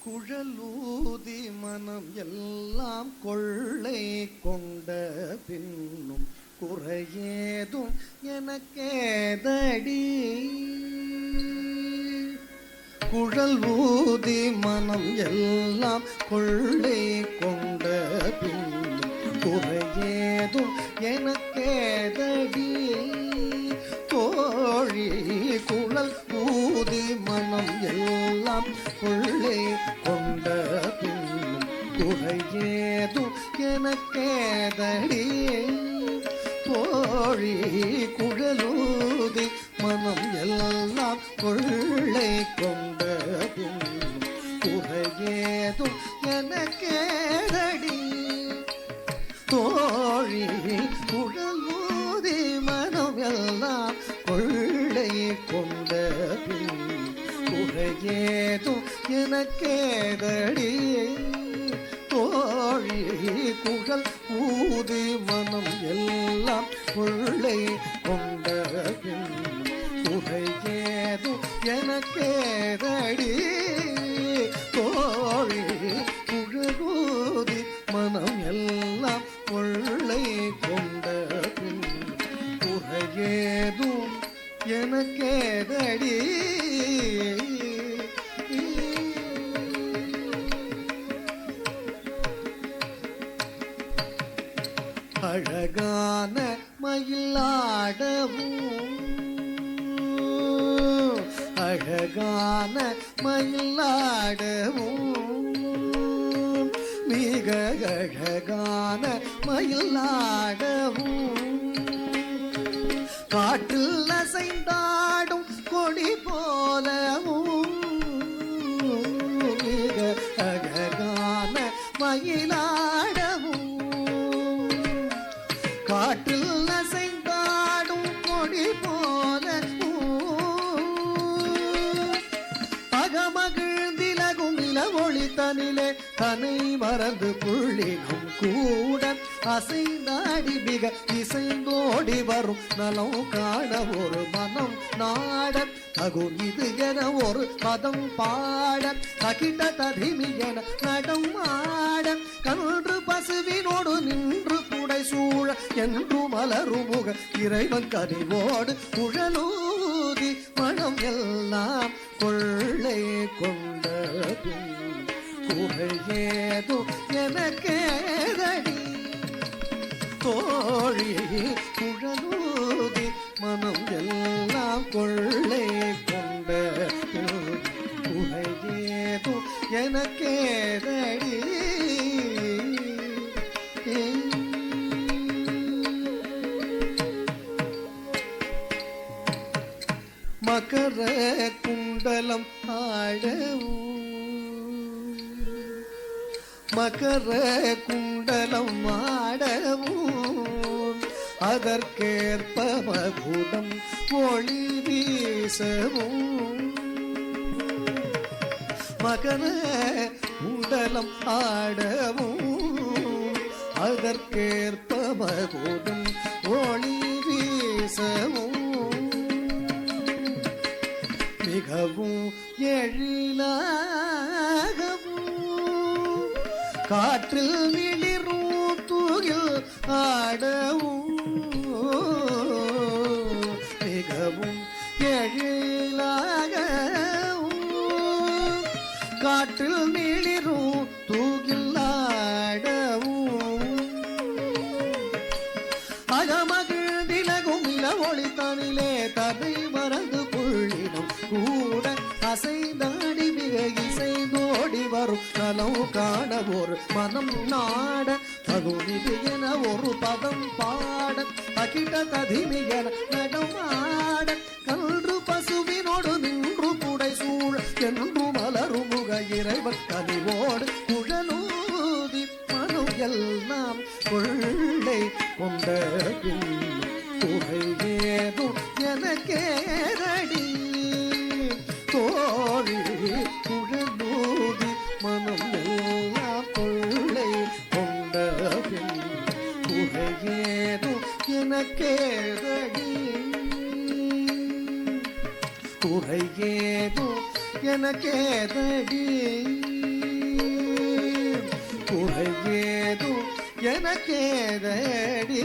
குழலூதி மனம் எல்லாம் கொள்ளை கொண்ட பின்னும் குறையேதும் எனக்கேதடி. குழல் ஊதி மனம் எல்லாம் கொள்ளை கொண்ட பின்னும் குறையேதும் எனக்கேதடி. தோழி குழல் ஊதி மனம் எல்லாம் கொள்ளை கொண்ட பின்னும் குறையேதும் எனக்கேதடி. தோழி குழலூதி மனம் எல்லாம் கொள்ளை கொண்ட பின்னும் குறையேதும் எனக்கேதடி. தோழி குழலூதி மனம் எல்லாம் கொள்ளை கொண்ட பின்னும் குறையேதும் எனக்கேதடி. தோழி குழல் ஊதி மனம் எல்லாம் கொள்ளை கொண்ட பின்னும் குறையேதும் எனக்கேதடி. தோழி குழலூதி மனம் எல்லாம் கொள்ளை கொண்ட பின்னும் குறையேதும் எனக்கேதடி. அழகான மயிலாடவும் அழகான மயிலாடவும் மிக அழகான மயிலாடவும் காற்றில் அசைந்தாடும் கொடி போலவும் மிக அழகான மயிலாடவும் காற்றில் அசைந்தாடும் கொடி போல அகமகிழ்ந்திலகும் இளவொளி தனிலே தனை மறந்து புள்ளினும் கூட அசைந்தாடி மிக இசைந்தோடி வரும் நலம் காண ஒரு மனம் நாட தகு இது என ஒரு பதம் பாட தகிட்ட ததிமி என நடம் ஆட கன்று பசுவினோடு நின்று புடை சூழ என்று மலரும் முக இறைவன் கனிவோடு குழலூதி மனம் எல்லாம் கொள்ளை கொண்ட குறையேதோ எனக்கேதடி. தோழி குழலூதி மனம் எல்லாம் கொள்ளை கொண்ட குறையேதோ எனக்கேதடி. மகர குண்டலம் ஆடவும் மகர குண்டலம் ஆடவும் அதற்கேற்ப மகுடம் ஒளி வீசவும் மகர குண்டலம் ஆடவும் அதற்கேற்ப மகுடம் ஒளி வீசவும் மிகவும் எழிலாகவும் காற்றில் மிளிரும் தூகில் ஆடவும் மிகவும் எழிலாகவும் காற்றில் மிளிரும் தூகில் ஆடவும் அகமகிழ்ந்திலகும் இளவொளி தனிலே ததை மறந்து புள்ளினும் கூட அசைந்தாடி மிக இசைந்தோடி வரும் நலம் காண ஒரு மனம் நாட தகுநிதி என ஒரு பதம் பாட தகிட ததிமி என நடமாட கன்று பசுவினோடு நின்று புடை சூழ என்று மலரும் முக இறைவன் கனிவோடு குழலூதி மனம் எல்லாம் கொள்ளை கொண்ட குறையேதும் எனக்கேதடி. தோழி குழலூதி மனம் எல்லாம் கொள்ளை கொண்ட குறையேதும் எனக்கேதடி. குறையேதும் எனக்கேதடி. எனக்கேதடி